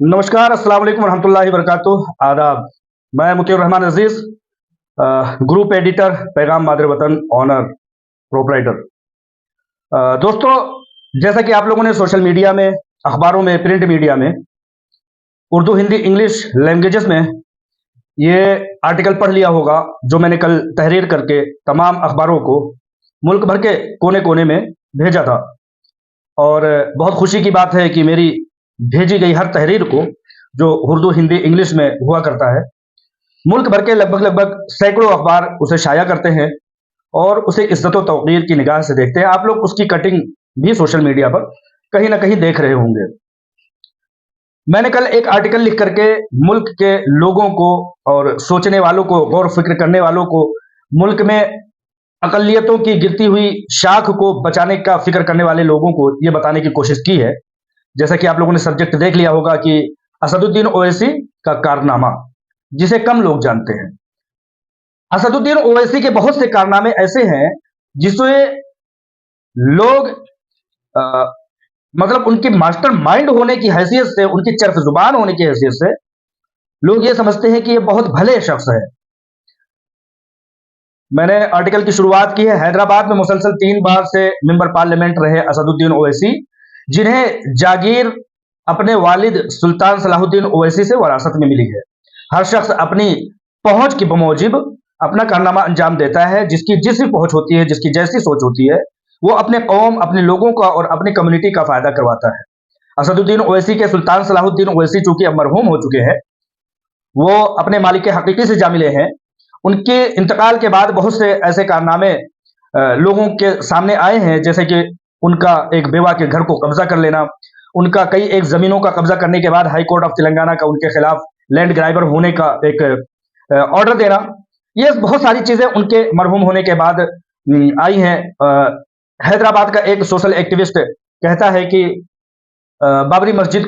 नमस्कार, अस्सलाम वालेकुम रहमतुल्लाहि व बरकातुहू। आदाब। मैं मुतीउर रहमान अज़ीज़, ग्रुप एडिटर, पैगाम मादर वतन, ऑनर, प्रोपराइटर। दोस्तों, जैसा कि आप लोगों ने सोशल मीडिया में, अखबारों में, प्रिंट मीडिया में, उर्दू, हिंदी, इंग्लिश लैंग्वेजेस में ये आर्टिकल पढ़ लिया होगा, जो मैंने कल तहरीर करके तमाम अखबारों को मुल्क भर के कोने-कोने में भेजा था। और बहुत खुशी की बात है कि मेरी भेजी गई हर तहरीर को, जो उर्दू, हिंदी, इंग्लिश में हुआ करता है, मुल्क भर के लगभग-लगभग सैकड़ों अखबार उसे शाया करते हैं और उसे इज़्ज़त व तौक़ीर की निगाह से देखते हैं। आप लोग उसकी कटिंग भी सोशल मीडिया पर कहीं न कहीं देख रहे होंगे। मैंने कल एक आर्टिकल लिख करके मुल्क के लोगों को और सोचने वालों को, गौर फ़िक्र करने वालों को, मुल्क में अक़लियतों की गिरती हुई शाख को बचाने का फ़िक्र करने वाले लोगों को ये बताने की कोशिश की है। जैसा कि आप लोगों ने सब्जेक्ट देख लिया होगा कि असदुद्दीन ओवैसी का कारनामा, जिसे कम लोग जानते हैं। असदुद्दीन ओवैसी के बहुत से कारनामे ऐसे हैं, जिसे लोग मतलब उनके मास्टरमाइंड होने की हैसियत से, उनकी चरफ़ ज़ुबान होने की हैसियत से, लोग ये समझते हैं कि ये बहुत भले शख्स हैं। मैंने आर्टिकल की शुरुआत की है, हैदराबाद में मुसलसल 3 बार से मेंबर पार्लियामेंट रहे असदुद्दीन ओवैसी, जिन्हें जागीर अपने वालिद सुल्तान सलाहुद्दीन ओवैसी से वरासत में मिली है। हर शख्स अपनी पहुँच के बमूजिब अपना कारनामा अंजाम देता है, जिसकी जिस भी पहुँच होती है, जिसकी जैसी सोच होती है, वो अपने कौम, अपने लोगों का और अपनी कम्युनिटी का फ़ायदा करवाता है। असदुद्दीन ओवैसी के सुल्तान सलाहुद्दीन ओवैसी चूँकि अब मरहूम हो चुके हैं, वो अपने मालिक हकीकी से जा मिले हैं। उनके इंतकाल के बाद बहुत से ऐसे कारनामे लोगों के सामने आए हैं, जैसे कि उनका एक बेवा के घर को कब्जा कर लेना, उनका कई एक ज़मीनों का कब्जा करने के बाद हाई कोर्ट ऑफ तेलंगाना का उनके खिलाफ लैंड ग्रैबर होने का एक ऑर्डर देना। ये बहुत सारी चीज़ें उनके मरहूम होने के बाद आई हैं। हैदराबाद का एक सोशल एक्टिविस्ट कहता है कि बाबरी मस्जिद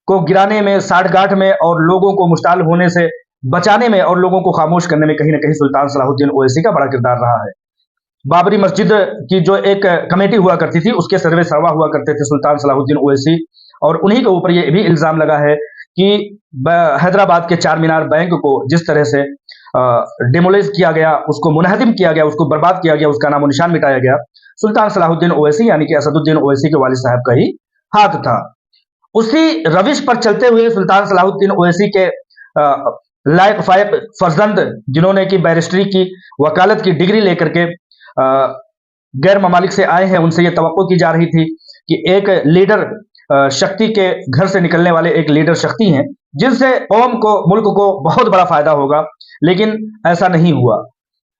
को गिराने में, साठगांठ में और लोगों को मुश्ताल होने से बचाने में और लोगों को खामोश करने में कहीं न कहीं सुल्तान सलाहुद्दीन ओवैसी का बड़ा किरदार रहा है। बाबरी मस्जिद की जो एक कमेटी हुआ करती थी, उसके सर्वे सर्वा हुआ करते थे सुल्तान सलाहुद्दीन ओवैसी, और उन्हीं के ऊपर ये भी इल्ज़ाम लगा है कि हैदराबाद के चार मीनार बैंक को जिस तरह से डिमोलिश किया गया, उसको मुनहदिम किया गया, उसको बर्बाद किया गया, उसका नामो निशान मिटाया गया, सुल्तान सलाहुद्दीन ओवैसी यानी कि असदुद्दीन ओवैसी के वालिद साहब का ही हाथ था। उसी रविश पर चलते हुए सुल्तान सलाहुद्दीन ओवैसी के लायक फायक फर्जंद, जिन्होंने की बैरिस्ट्री की वकालत की डिग्री लेकर के गैर ममालिक से आए हैं, उनसे ये तवक्को की जा रही थी कि एक लीडर शक्ति के घर से निकलने वाले एक लीडर शक्ति हैं, जिनसे कौम को, मुल्क को बहुत बड़ा फ़ायदा होगा, लेकिन ऐसा नहीं हुआ।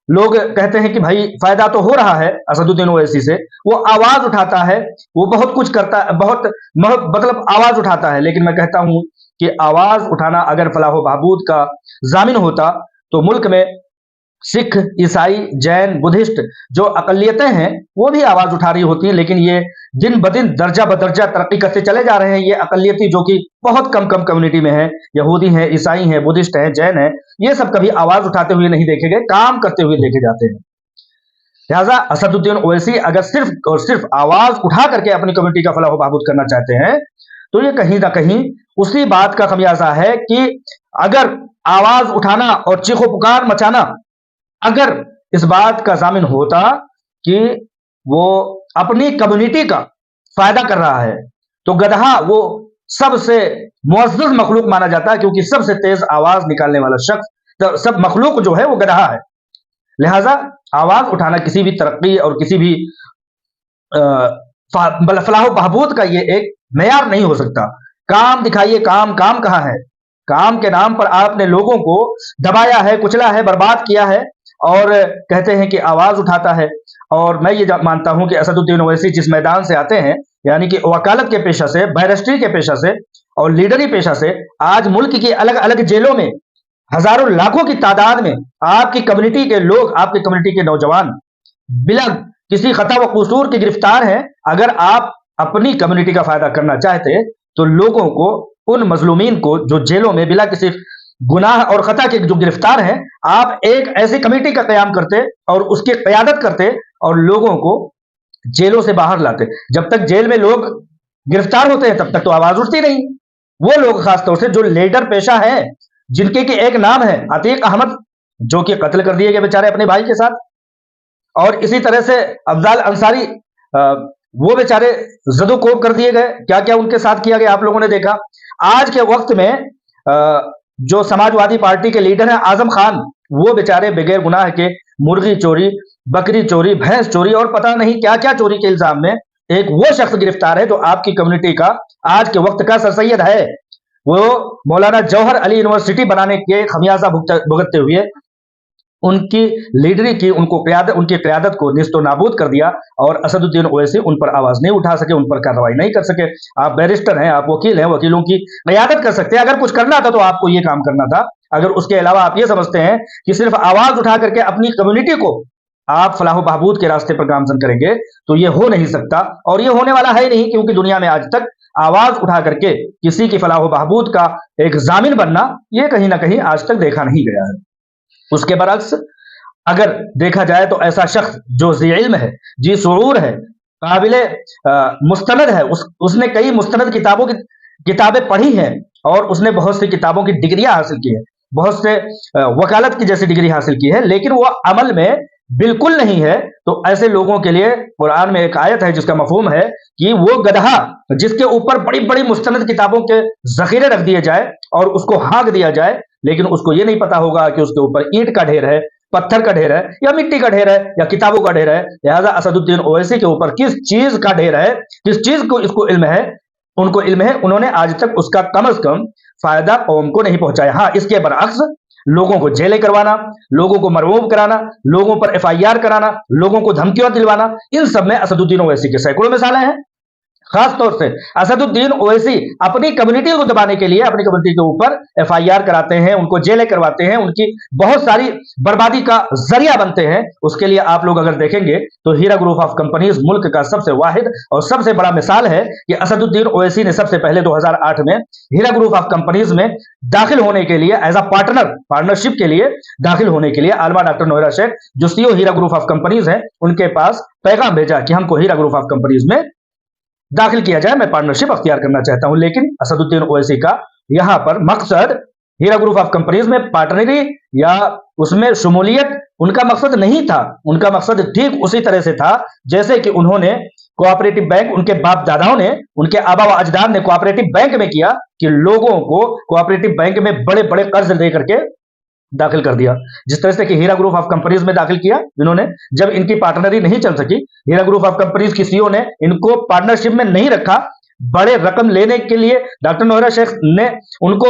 लोग कहते हैं कि भाई फ़ायदा तो हो रहा है असदुद्दीन ओवैसी से, वो आवाज़ उठाता है, वो बहुत कुछ करता है, बहुत मतलब आवाज़ उठाता है, लेकिन मैं कहता हूँ कि आवाज़ उठाना अगर फलाह व बहबूद का ज़ामिन होता, तो मुल्क में सिख, ईसाई, जैन, बुद्धिस्ट जो अक़लियतें हैं, वो भी आवाज़ उठा रही होती हैं, लेकिन ये दिन-ब-दिन, दर्जा-ब-दर्जा तरक्की करते चले जा रहे हैं। ये अक़लियती जो कि बहुत कम कम्युनिटी में हैं, यहूदी हैं, ईसाई हैं, बुद्धिस्ट हैं, जैन हैं, ये सब कभी आवाज़ उठाते हुए नहीं देखे गए, काम करते हुए देखे जाते हैं। लिहाज़ा असदुद्दीन ओवैसी अगर सिर्फ़ और सिर्फ़ आवाज़ उठा करके अपनी कम्युनिटी का फलाह व बहबूद करना चाहते हैं, तो ये कहीं न कहीं उसी बात का ख़मियाज़ा है कि अगर आवाज़ उठाना और चीखो-पुकार मचाना अगर इस बात का ज़ामिन होता कि वो अपनी कम्युनिटी का फ़ायदा कर रहा है, तो गदहा वो सबसे मुअज़्ज़ज़ मख़लूक़ माना जाता है, क्योंकि सबसे तेज़ आवाज़ निकालने वाला शख्स, तो सब मख़लूक़ जो है वो गदहा है। लिहाज़ा आवाज़ उठाना किसी भी तरक्की और किसी भी फलाह व बहबूद का ये एक मेयार नहीं हो सकता। काम दिखाइए, काम, काम कहाँ है? काम के नाम पर आपने लोगों को दबाया है, कुचला है, बर्बाद किया है, और कहते हैं कि आवाज़ उठाता है। और मैं ये मानता हूँ कि असदुद्दीन ओवैसी जिस मैदान से आते हैं, यानी कि वकालत के पेशा से, बैरिस्ट्री के पेशा से और लीडरी पेशा से, आज मुल्क की अलग-अलग जेलों में हज़ारों लाखों की तादाद में आपकी कम्युनिटी के लोग, आपकी कम्युनिटी के नौजवान बिला किसी ख़ता व कसूर के गिरफ्तार हैं। अगर आप अपनी कम्युनिटी का फ़ायदा करना चाहते, तो लोगों को, उन मज़लूमीन को जो जेलों में बिला किसी गुनाह और ख़ता के जो गिरफ्तार हैं, आप एक ऐसी कमेटी का क़याम करते और उसकी क़यादत करते और लोगों को जेलों से बाहर लाते। जब तक जेल में लोग गिरफ्तार होते हैं, तब तक तो आवाज़ उठती नहीं। वो लोग खासतौर से जो लीडर पेशा है, जिनके की एक नाम है अतीक अहमद, जो कि कत्ल कर दिए गए बेचारे अपने भाई के साथ, और इसी तरह से अफजाल अंसारी, वो बेचारे जदोकोब कर दिए गए। क्या क्या उनके साथ किया गया आप लोगों ने देखा। आज के वक्त में जो समाजवादी पार्टी के लीडर हैं आजम खान, वो बेचारे बगैर गुनाह के मुर्गी चोरी, बकरी चोरी, भैंस चोरी और पता नहीं क्या क्या चोरी के इल्जाम में एक वो शख्स गिरफ्तार है जो आपकी कम्युनिटी का आज के वक्त का सरसैयद है। वो मौलाना जौहर अली यूनिवर्सिटी बनाने के खमियाजा भुगतते हुए उनकी लीडरी की, उनकी क्यादत को निस्तो नाबूद कर दिया, और असदुद्दीन ओवैसी उन पर आवाज नहीं उठा सके, उन पर कार्रवाई नहीं कर सके। आप बैरिस्टर हैं, आप वकील हैं, वकीलों की क्यादत कर सकते हैं। अगर कुछ करना था तो आपको ये काम करना था। अगर उसके अलावा आप ये समझते हैं कि सिर्फ आवाज उठा करके अपनी कम्युनिटी को आप फलाह बहबूद के रास्ते पर गामजन करेंगे, तो ये हो नहीं सकता, और ये होने वाला है नहीं, क्योंकि दुनिया में आज तक आवाज उठा करके किसी की फलाह बहबूद का एक जामिन बनना, ये कहीं ना कहीं आज तक देखा नहीं गया है। उसके बरक्स अगर देखा जाए तो ऐसा शख्स जो जी इल्म है, जी शुऊर है, काबिल मुस्तनद है, उसने कई मुस्तनद किताबें पढ़ी हैं, और उसने बहुत सी किताबों की डिग्रियां हासिल की है, बहुत से वकालत की जैसी डिग्री हासिल की है, लेकिन वो अमल में बिल्कुल नहीं है। तो ऐसे लोगों के लिए कुरान में एक आयत है जिसका मफहूम है कि वो गधा जिसके ऊपर बड़ी बड़ी मुस्तनद किताबों के जखीरे रख दिए जाए और उसको हाँक दिया जाए, लेकिन उसको ये नहीं पता होगा कि उसके ऊपर ईंट का ढेर है, पत्थर का ढेर है, या मिट्टी का ढेर है, या किताबों का ढेर है। लिहाजा असदुद्दीन ओवैसी के ऊपर किस चीज का ढेर है, किस चीज को इसको इल्म है, उनको इल्म है, उन्होंने आज तक उसका कम से कम फायदा कौम को नहीं पहुंचाया। हाँ, इसके बरअक्स लोगों को जेलें करवाना, लोगों को मरऊब कराना, लोगों पर एफआईआर कराना, लोगों को धमकियां दिलवाना, इन सब में असदुद्दीन ओवैसी के सैकड़ों मिसालें हैं। खास तौर से असदुद्दीन ओवैसी अपनी कम्युनिटी को दबाने के लिए अपनी कम्युनिटी के ऊपर एफआईआर कराते हैं, उनको जेलें करवाते हैं, उनकी बहुत सारी बर्बादी का जरिया बनते हैं। उसके लिए आप लोग अगर देखेंगे तो हीरा ग्रुप ऑफ कंपनीज मुल्क का सबसे वाहिद और सबसे बड़ा मिसाल है कि असदुद्दीन ओवैसी ने सबसे पहले 2008 में हीरा ग्रुप ऑफ कंपनीज में दाखिल होने के लिए, एज अ पार्टनरशिप के लिए दाखिल होने के लिए आलमा डॉक्टर नोहरा शेख, जो CEO Heera group of companies है, उनके पास पैगाम भेजा कि हमको हीरा ग्रुप ऑफ कंपनीज में दाखिल किया जाए, मैं पार्टनरशिप अख्तियार करना चाहता हूं। लेकिन असदुद्दीन ओवैसी का यहां पर मकसद हीरा ग्रुप ऑफ कंपनीज में पार्टनरी या उसमें शमूलियत उनका मकसद नहीं था। उनका मकसद ठीक उसी तरह से था जैसे कि उन्होंने कोऑपरेटिव बैंक, उनके बाप दादाओं ने, उनके आबा व अजदाद ने कोऑपरेटिव बैंक में किया कि लोगों को कोऑपरेटिव बैंक में बड़े बड़े कर्ज दे करके दाखिल कर दिया। जिस तरह से कि हीरा ग्रुप ऑफ कंपनीज में दाखिल किया इन्होंने, जब इनकी पार्टनरी नहीं चल सकी, हीरा ग्रुप ऑफ कंपनीज की सीईओ ने इनको पार्टनरशिप में नहीं रखा, बड़े रकम लेने के लिए डॉक्टर नोहरा शेख ने उनको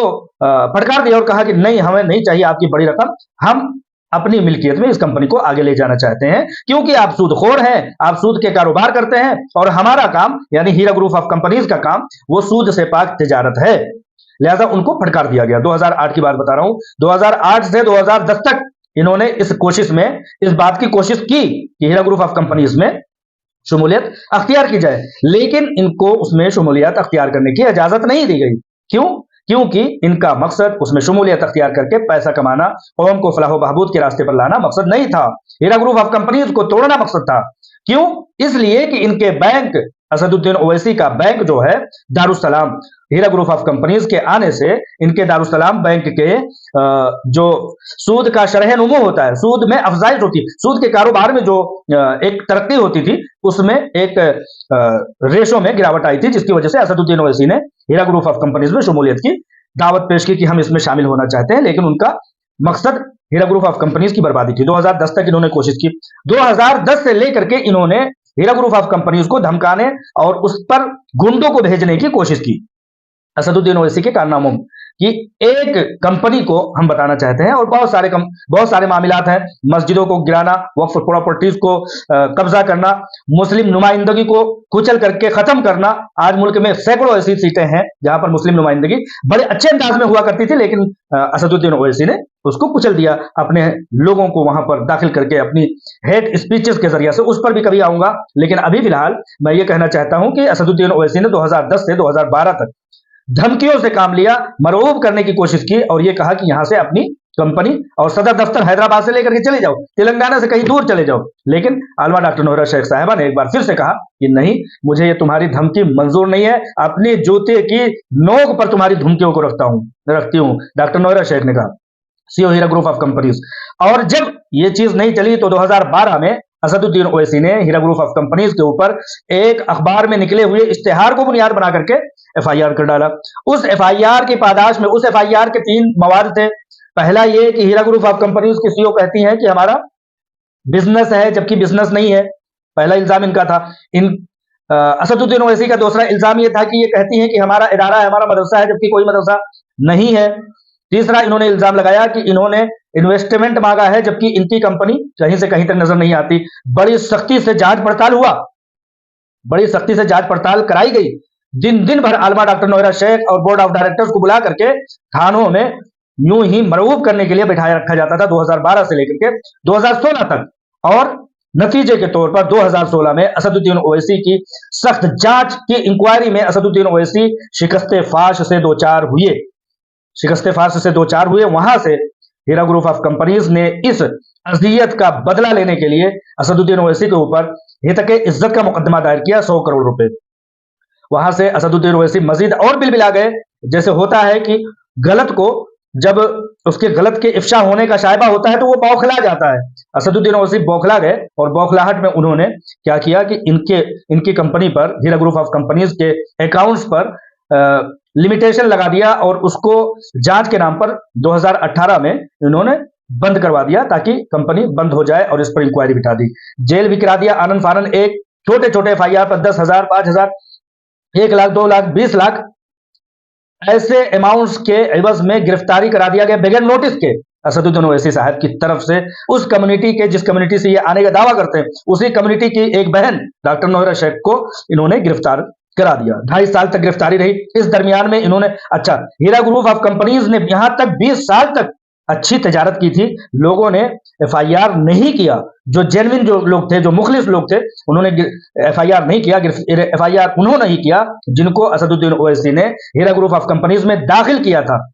फटकार दिया और कहा कि नहीं, हमें नहीं चाहिए आपकी बड़ी रकम, हम अपनी मिल्कियत में इस कंपनी को आगे ले जाना चाहते हैं, क्योंकि आप सूदखोर हैं, आप सूद के कारोबार करते हैं, और हमारा काम यानी हीरा ग्रुप ऑफ कंपनीज का काम वो सूद से पाक तिजारत है। लिहाजा उनको फटकार दिया गया। 2008 की बात बता रहा हूं। 2008 से 2010 तक इन्होंने इस कोशिश में, इस बात की कोशिश की कि हीरा ग्रुप ऑफ कंपनीज में शमूलियत अख्तियार की जाए, लेकिन इनको उसमें शमूलियत अख्तियार करने की इजाजत नहीं दी गई। क्यों? क्योंकि इनका मकसद उसमें शमूलियत अख्तियार करके पैसा कमाना, कौम को फलाह बहबूद के रास्ते पर लाना मकसद नहीं था। हीरा ग्रुप ऑफ कंपनीज को तोड़ना मकसद था। क्यों? इसलिए कि इनके बैंक, असदुद्दीन ओवैसी का बैंक जो है Darussalam, Heera group of companies के आने से इनके दारुस्सलाम बैंक के जो सूद का शरह नुमो होता है, सूद में अफजाइश होती है, सूद के कारोबार में जो एक तरक्की होती थी, उसमें एक रेशो में गिरावट आई थी, जिसकी वजह से असदुद्दीन ओवैसी ने हीरा ग्रुप ऑफ कंपनीज में शमूलियत की दावत पेश की कि हम इसमें शामिल होना चाहते हैं, लेकिन उनका मकसद हीरा ग्रुप ऑफ कंपनीज की बर्बादी थी। 2010 तक इन्होंने कोशिश की। 2010 से लेकर के इन्होंने हीरा ग्रुप ऑफ कंपनीज को धमकाने और उस पर गुंडों को भेजने की कोशिश की। असदुद्दीन ओवैसी के कारनामों कि एक कंपनी को हम बताना चाहते हैं, और बहुत सारे मामलात हैं, मस्जिदों को गिराना, वक्फ प्रॉपर्टीज को कब्जा करना, मुस्लिम नुमाइंदगी को कुचल करके खत्म करना। आज मुल्क में सैकड़ों ऐसी सीटें हैं जहां पर मुस्लिम नुमाइंदगी बड़े अच्छे अंदाज में हुआ करती थी, लेकिन असदुद्दीन ओवैसी ने उसको कुचल दिया, अपने लोगों को वहां पर दाखिल करके अपनी हेट स्पीचेस के जरिए से। उस पर भी कभी आऊंगा, लेकिन अभी फिलहाल मैं ये कहना चाहता हूं कि असदुद्दीन ओवैसी ने 2010 से 2012 तक धमकियों से काम लिया, मरऊब करने की कोशिश की, और यह कहा कि यहां से अपनी कंपनी और सदर दफ्तर हैदराबाद से लेकर के चले जाओ, तेलंगाना से कहीं दूर चले जाओ। लेकिन आलमा डॉक्टर नोहरा शेख साहिबा ने एक बार फिर से कहा कि नहीं, मुझे ये तुम्हारी धमकी मंजूर नहीं है, अपने जूते की नोक पर तुम्हारी धमकियों को रखती हूं, डॉक्टर नोहरा शेख ने कहा, CEO Heera group of companies. और जब ये चीज नहीं चली तो 2012 में असदुद्दीन ओवैसी ने हीरा ग्रुप ऑफ कंपनीज के ऊपर एक अखबार में निकले हुए इश्तेहार को बुनियाद बना करके एफआईआर कर डाला। उस एफआईआर की पादाश में उस एफआईआर के 3 मवाद थे। पहला ये कि हीरा ग्रुप ऑफ कंपनीज की सीईओ कहती हैं कि हमारा बिजनेस है, जबकि बिजनेस नहीं है। पहला इल्जाम इनका था। असदुद्दीन ओवैसी का दूसरा इल्जाम यह था कि ये कहती हैं कि हमारा इदारा है, हमारा मदरसा है, जबकि कोई मदरसा नहीं है। तीसरा इन्होंने इल्जाम लगाया कि इन्होंने इन्वेस्टमेंट मांगा है, जबकि इनकी कंपनी कहीं से कहीं तक नजर नहीं आती। बड़ी सख्ती से जांच पड़ताल हुआ, बड़ी सख्ती से जांच पड़ताल कराई गई। दिन भर आलमा डॉक्टर नोहरा शेख और बोर्ड ऑफ डायरेक्टर्स को बुला करके थानों में यूं ही मरऊब करने के लिए बिठाया रखा जाता था 2012 से लेकर के 2016 तक। और नतीजे के तौर पर 2016 में असदुद्दीन ओवैसी की सख्त जांच की इंक्वायरी में असदुद्दीन ओवैसी शिकस्ते फाश से दो चार हुए। वहां से हीरा ग्रुप ऑफ कंपनीज ने इस अजियत का बदला लेने के लिए असदुद्दीन ओवैसी के ऊपर हितके इज्जत का मुकदमा दायर किया, 100 करोड़ रुपए। वहां से असदुद्दीन ओवैसी मजीद और बिलबिला गए। जैसे होता है कि गलत को जब उसके गलत के इफ्शा होने का शायबा होता है तो वो बौखला जाता है। असदुद्दीन ओवैसी बौखला गए और बौखलाहट में उन्होंने क्या किया कि इनकी कंपनी पर, हीरा ग्रुप ऑफ कंपनीज के अकाउंट्स पर लिमिटेशन लगा दिया और उसको जांच के नाम पर 2018 में इन्होंने बंद करवा दिया ताकि कंपनी बंद हो जाए और इस पर इंक्वायरी बिठा दी। जेल भी करा दिया आनन फानन। एक छोटे छोटे एफआईआर पर 10,000, 5,000, 1 लाख, 2 लाख, 20 लाख ऐसे अमाउंट्स के एवज में गिरफ्तारी करा दिया गया बगैर नोटिस के असदुद्दीन ओवैसी साहब की तरफ से। उस कम्युनिटी के, जिस कम्युनिटी से ये आने का दावा करते हैं, उसी कम्युनिटी की एक बहन डॉक्टर नोहरा शेख को इन्होंने गिरफ्तार करा दिया। 2.5 साल तक गिरफ्तारी रही। इस दरमियान में इन्होंने हीरा ग्रुप ऑफ कंपनीज ने यहां तक 20 साल तक अच्छी तजारत की थी। लोगों ने एफआईआर नहीं किया, जो जेन्युइन जो लोग थे, जो मुखलिस लोग थे, उन्होंने एफआईआर नहीं किया। एफआईआर उन्होंने ही किया जिनको असदुद्दीन ओवैसी ने हीरा ग्रुप ऑफ कंपनीज में दाखिल किया था।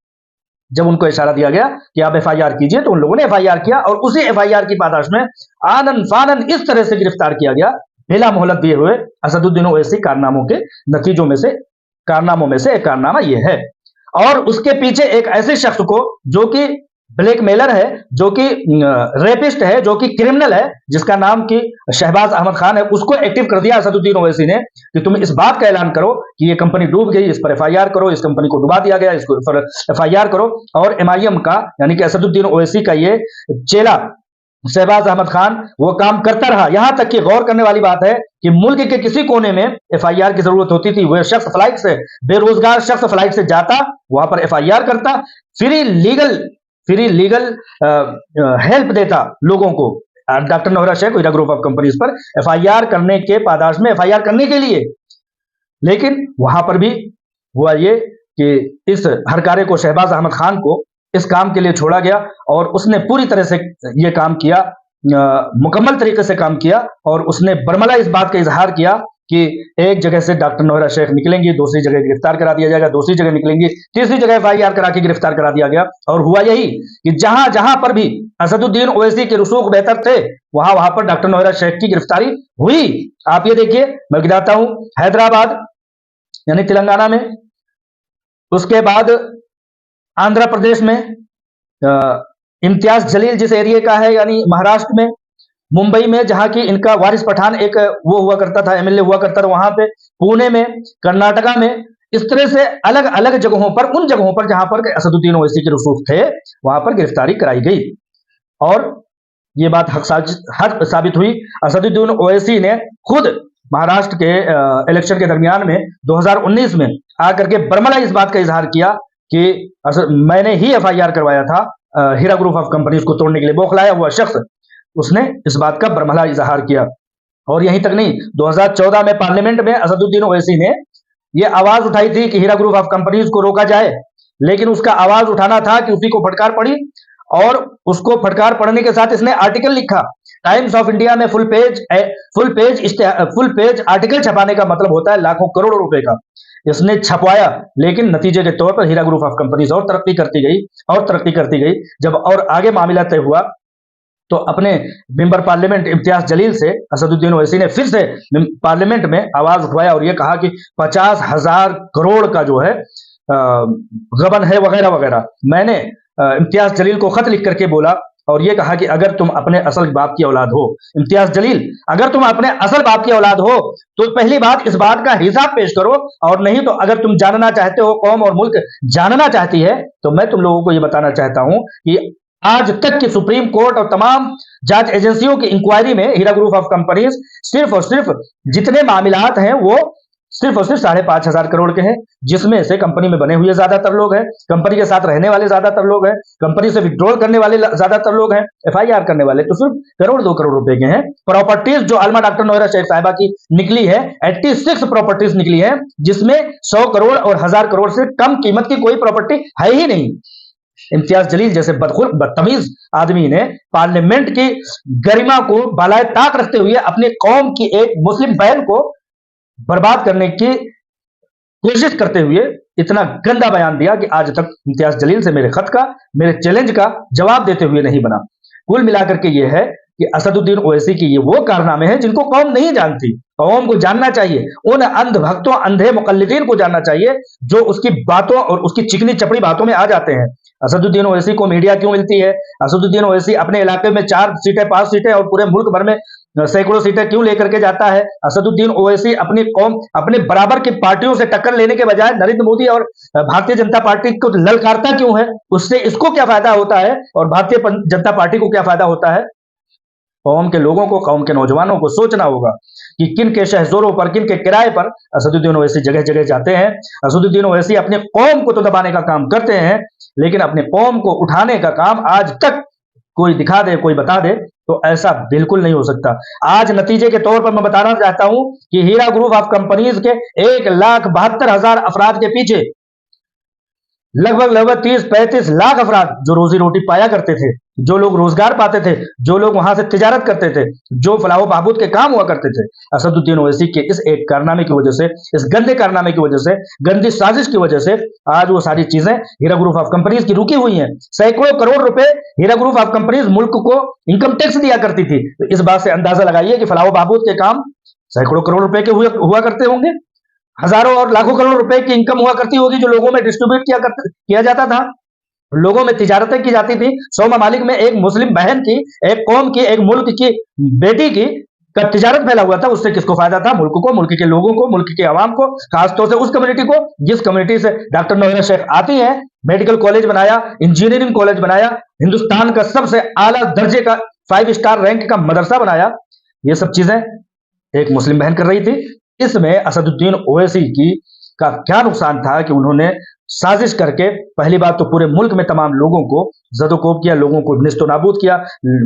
जब उनको इशारा दिया गया कि आप एफआईआर कीजिए तो उन लोगों ने एफआईआर किया और उसी एफआईआर की पादाश में आनन फानन इस तरह से गिरफ्तार किया गया, बिला मोहलत दिए हुए। असदुद्दीन ओवैसी कारनामों के नतीजों में से, कारनामों में से एक कारनामा यह है। और उसके पीछे एक ऐसे शख्स को जो कि ब्लैकमेलर है, जो कि रेपिस्ट है, जो कि क्रिमिनल है, जिसका नाम कि शहबाज अहमद खान है, उसको एक्टिव कर दिया असदुद्दीन ओवैसी ने कि तुम इस बात का ऐलान करो कि ये कंपनी डूब गई, इस पर एफआईआर करो, इस कंपनी को डुबा दिया गया, इस पर एफआईआर करो। और एमआईएम का, यानी कि असदुद्दीन ओवैसी का ये चेला शहबाज अहमद खान वो काम करता रहा। यहां तक कि गौर करने वाली बात है कि मुल्क के किसी कोने में एफआईआर की जरूरत होती थी, वह शख्स फ्लाइट से, बेरोजगार शख्स फ्लाइट से जाता, वहां पर एफआईआर करता, फ्री लीगल हेल्प देता लोगों को। Doctor Nowhera Shaikh Heera group of companies पर एफआईआर करने के पादाश में एफआईआर करने के लिए। लेकिन वहां पर भी हुआ ये कि इस हरकारे को, शहबाज अहमद खान को, इस काम के लिए छोड़ा गया और उसने पूरी तरह से यह काम किया, मुकम्मल तरीके से काम किया। और उसने बरमला इस बात का इजहार किया कि एक जगह से डॉक्टर नोहरा शेख निकलेंगी, दूसरी जगह गिरफ्तार करा दिया जाएगा, दूसरी जगह निकलेंगी, तीसरी जगह एफआईआर करा के गिरफ्तार करा दिया गया। और हुआ यही कि जहां जहां पर भी असदुद्दीन ओवैसी के रसूख बेहतर थे, वहां वहां पर डॉक्टर नोहरा शेख की गिरफ्तारी हुई। आप ये देखिए, मैं गिनाता हूं, हैदराबाद यानी तेलंगाना में, उसके बाद आंध्र प्रदेश में इम्तियाज जलील जिस एरिया का है यानी महाराष्ट्र में, मुंबई में जहां की इनका वारिस पठान एक वो हुआ करता था, एमएलए हुआ करता था वहां पे, पुणे में, कर्नाटका में, इस तरह से अलग अलग जगहों पर, उन जगहों पर जहां पर असदुद्दीन ओवैसी के रसूख थे, वहां पर गिरफ्तारी कराई गई। और ये बात हक साबित हुई। असदुद्दीन ओवैसी ने खुद महाराष्ट्र के इलेक्शन के दरमियान में 2019 में आकर के बरमला इस बात का इजहार किया कि मैंने ही एफआईआर करवाया था हीरा ग्रुप ऑफ कंपनीज को तोड़ने के लिए। बौखलाया हुआ शख्स, उसने इस बात का बरमला इजहार किया। और यहीं तक नहीं, 2014 में पार्लियामेंट में असदुद्दीन ओवैसी ने यह आवाज उठाई थी कि हीरा ग्रुप ऑफ कंपनीज को रोका जाए, लेकिन उसका आवाज उठाना था कि उसी को फटकार पड़ी। और उसको फटकार पड़ने के साथ इसने आर्टिकल लिखा। टाइम्स ऑफ इंडिया में फुल पेज आर्टिकल छपाने का मतलब होता है लाखों करोड़ों रुपए का। इसने छपवाया, लेकिन नतीजे के तौर पर हीरा ग्रुप ऑफ कंपनीज और तरक्की करती गई और तरक्की करती गई। जब और आगे मामला तय हुआ तो अपने मेंबर पार्लियामेंट इम्तियाज जलील से असदुद्दीन ओवैसी ने फिर से पार्लियामेंट में आवाज उठवाया और यह कहा कि 50,000 करोड़ का जो है गबन है वगैरह वगैरह। मैंने इम्तियाज जलील को खत लिख करके बोला और यह कहा कि अगर तुम अपने असल बाप की औलाद हो, इम्तियाज जलील, अगर तुम अपने असल बाप की औलाद हो तो पहली बात इस बात का हिसाब पेश करो, और नहीं तो अगर तुम जानना चाहते हो, कौम और मुल्क जानना चाहती है, तो मैं तुम लोगों को यह बताना चाहता हूं कि आज तक की सुप्रीम कोर्ट और तमाम जांच एजेंसियों की इंक्वायरी में हीरा ग्रुप ऑफ कंपनीज सिर्फ और सिर्फ जितने मामलात हैं वो सिर्फ और सिर्फ 5,500 करोड़ के हैं, जिसमें से कंपनी में बने हुए ज्यादातर लोग हैं, कंपनी के साथ रहने वाले ज्यादातर लोग हैं, कंपनी से विड्रॉल करने वाले ज्यादातर लोग हैं, एफआईआर करने वाले तो सिर्फ करोड़ 2 करोड़ रुपए के हैं। प्रॉपर्टीज जो आलमा डॉक्टर नोहरा शेख साहिबा की निकली है, 86 प्रॉपर्टीज निकली है, जिसमें 100 करोड़ और 1000 करोड़ से कम कीमत की कोई प्रॉपर्टी है ही नहीं। इम्तियाज जलील जैसे बदखुल्क बदतमीज आदमी ने पार्लियामेंट की गरिमा को बालाए ताक रखते हुए अपनी कौम की एक मुस्लिम बहन को बर्बाद करने की कोशिश करते हुए इतना गंदा बयान दिया कि आज तक इम्तियाज जलील से मेरे खत का, मेरे चैलेंज का जवाब देते हुए नहीं बना। कुल मिलाकर के ये है कि असदुद्दीन ओवैसी की ये वो कारनामे हैं जिनको कौम नहीं जानती। कौम को जानना चाहिए, उन अंध भक्तों, अंधे मुकल्लिदीन को जानना चाहिए जो उसकी बातों और उसकी चिकनी चपड़ी बातों में आ जाते हैं। असदुद्दीन ओवैसी को मीडिया क्यों मिलती है? असदुद्दीन ओवैसी अपने इलाके में 4 सीटें, 5 सीटें और पूरे मुल्क भर में सैकड़ों सीटें क्यों लेकर के जाता है? असदुद्दीन ओवैसी अपनी कौम, अपने बराबर की पार्टियों से टक्कर लेने के बजाय नरेंद्र मोदी और भारतीय जनता पार्टी को ललकारता क्यों है? उससे इसको क्या फायदा होता है और भारतीय जनता पार्टी को क्या फायदा होता है? कौम के लोगों को, कौम के नौजवानों को सोचना होगा कि किन के शहजोरों पर, किन के किराए पर असदुद्दीन ओवैसी जगह जगह जाते हैं। असदुद्दीन ओवैसी अपने कौम को तो दबाने का काम करते हैं, लेकिन अपने कौम को उठाने का काम आज तक कोई दिखा दे, कोई बता दे तो ऐसा बिल्कुल नहीं हो सकता। आज नतीजे के तौर पर मैं बताना चाहता हूं कि हीरा ग्रुप ऑफ कंपनीज के 1,72,000 अफराद के पीछे लगभग 30-35 लाख अफराद जो रोजी रोटी पाया करते थे, जो लोग रोजगार पाते थे, जो लोग वहां से तिजारत करते थे, जो फलाह बहबूद के काम हुआ करते थे, असदुद्दीन ओवैसी के इस एक कारनामे की वजह से, इस गंदे कारनामे की वजह से, गंदी साजिश की वजह से आज वो सारी चीजें हीरा ग्रुप ऑफ कंपनीज की रुकी हुई हैं। सैकड़ों करोड़ रुपए हीरा ग्रुप ऑफ कंपनीज मुल्क को इनकम टैक्स दिया करती थी। तो इस बात से अंदाजा लगाइए कि फलाह बहबूद के काम सैकड़ों करोड़ रुपए के हुआ करते होंगे, हजारों और लाखों करोड़ रुपए की इनकम हुआ करती होगी जो लोगों में डिस्ट्रीब्यूट किया जाता था, लोगों में तिजारतें की जाती थी। 100 ममालिक में एक मुस्लिम बहन की, एक कौम की, एक मुल्क की बेटी की का तिजारत फैला हुआ था। उससे किसको फायदा था? मुल्क को, मुल्क के लोगों को, मुल्क के आवाम को, खासतौर से उस कम्युनिटी को जिस कम्युनिटी से डॉक्टर नोहरा शेख आती है। मेडिकल कॉलेज बनाया, इंजीनियरिंग कॉलेज बनाया, हिंदुस्तान का सबसे आला दर्जे का 5 स्टार रैंक का मदरसा बनाया। ये सब चीजें एक मुस्लिम बहन कर रही थी। इसमें असदुद्दीन ओवैसी की का क्या नुकसान था कि उन्होंने साजिश करके पहली बात तो पूरे मुल्क में तमाम लोगों को जदोकोब किया, लोगों को निस्तो नाबूद किया,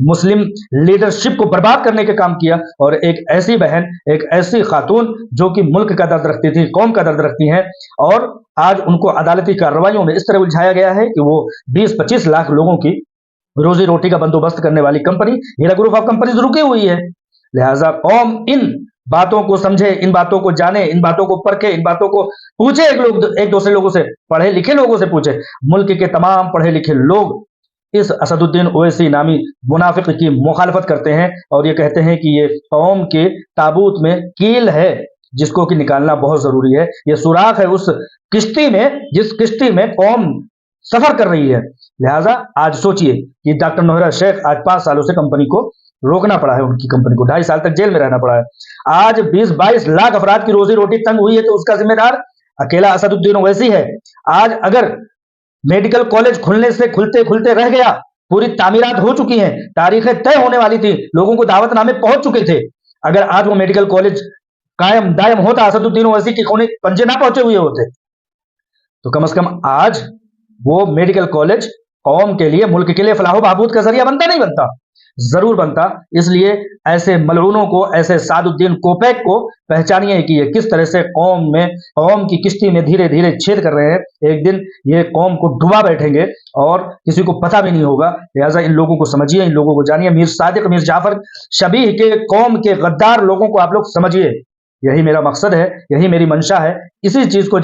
मुस्लिम लीडरशिप को बर्बाद करने का काम किया। और एक ऐसी बहन, एक ऐसी खातून जो कि मुल्क का दर्द रखती थी, कौम का दर्द रखती हैं, और आज उनको अदालती कार्रवाइयों में इस तरह उलझाया गया है कि वो 20-25 लाख लोगों की रोजी रोटी का बंदोबस्त करने वाली company Heera group of companies रुकी हुई है। लिहाजा कौम इन बातों को समझे, इन बातों को जाने, इन बातों को परखे, इन बातों को पूछे, एक दूसरे लोगों से, पढ़े लिखे लोगों से पूछे। मुल्क के तमाम पढ़े लिखे लोग इस असदुद्दीन ओवैसी नामी मुनाफिक की मुखालफत करते हैं और ये कहते हैं कि ये कौम के ताबूत में कील है जिसको कि निकालना बहुत जरूरी है। ये सुराख है उस किश्ती में जिस किश्ती में कौम सफर कर रही है। लिहाजा आज सोचिए कि डॉक्टर नोहरा शेख आज 5 सालों से कंपनी को रोकना पड़ा है, उनकी कंपनी को 2.5 साल तक जेल में रहना पड़ा है। आज 20-22 लाख अफराद की रोजी रोटी तंग हुई है तो उसका जिम्मेदार अकेला असदुद्दीन ओवैसी है। आज अगर मेडिकल कॉलेज खुलने से खुलते खुलते रह गया, पूरी तामीरात हो चुकी हैं, तारीखें तय होने वाली थी, लोगों को दावतनामे पहुंच चुके थे, अगर आज वो मेडिकल कॉलेज कायम दायम होता, असदुद्दीन ओवैसी के कोने पंजे ना पहुंचे हुए होते, तो कम से कम आज वो मेडिकल कॉलेज कौम के लिए, मुल्क के लिए फलाह बहबूद का जरिया बनता नहीं बनता? जरूर बनता। इसलिए ऐसे मलऊनों को, ऐसे सादुद्दीन कोपैक को पहचानिए कि ये किस तरह से कौम की किश्ती में धीरे धीरे छेद कर रहे हैं। एक दिन ये कौम को डुबा बैठेंगे और किसी को पता भी नहीं होगा। लिहाजा इन लोगों को समझिए, इन लोगों को जानिए। मीर सादिक, मीर जाफर शबीह के कौम के गद्दार लोगों को आप लोग समझिए। यही मेरा मकसद है, यही मेरी मंशा है। इसी चीज़ को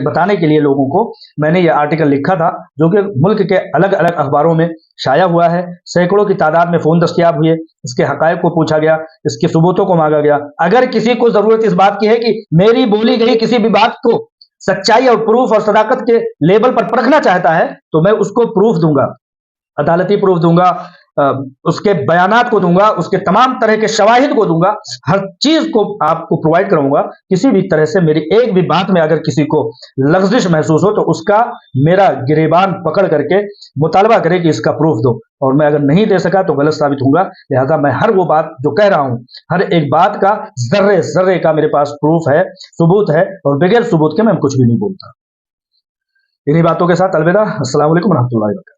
बताने के लिए लोगों को मैंने ये आर्टिकल लिखा था, जो कि मुल्क के अलग-अलग अखबारों में शाया हुआ है। सैकड़ों की तादाद में फ़ोन दस्तयाब हुए, इसके हक़ाइक़ को पूछा गया, इसके सबूतों को माँगा गया। अगर किसी को ज़रूरत इस बात की है कि मेरी बोली गई किसी भी बात को सच्चाई और प्रूफ़ और सदाकत के लेवल पर परखना चाहता है, तो मैं उसको प्रूफ़ दूँगा, अदालती प्रूफ़ दूँगा, उसके बयानात को दूँगा, उसके तमाम तरह के शवाहिद को दूँगा, हर चीज़ को आपको प्रोवाइड कराऊँगा। किसी भी तरह से मेरी एक भी बात में अगर किसी को लग़ज़िश महसूस हो, तो उसका मेरा गिरेबान पकड़ करके मुतालबा करे कि इसका प्रूफ़ दो, और मैं अगर नहीं दे सका तो गलत साबित होऊँगा। लिहाज़ा मैं हर वो बात जो कह रहा हूँ, हर एक बात का ज़र्रे-ज़र्रे का मेरे पास प्रूफ़ है, सबूत है, और बगैर सबूत के मैं कुछ भी नहीं बोलता। इन्हीं बातों के साथ अलविदा। अस्सलाम वालेकुम व रहमतुल्लाहि व बरकातहू।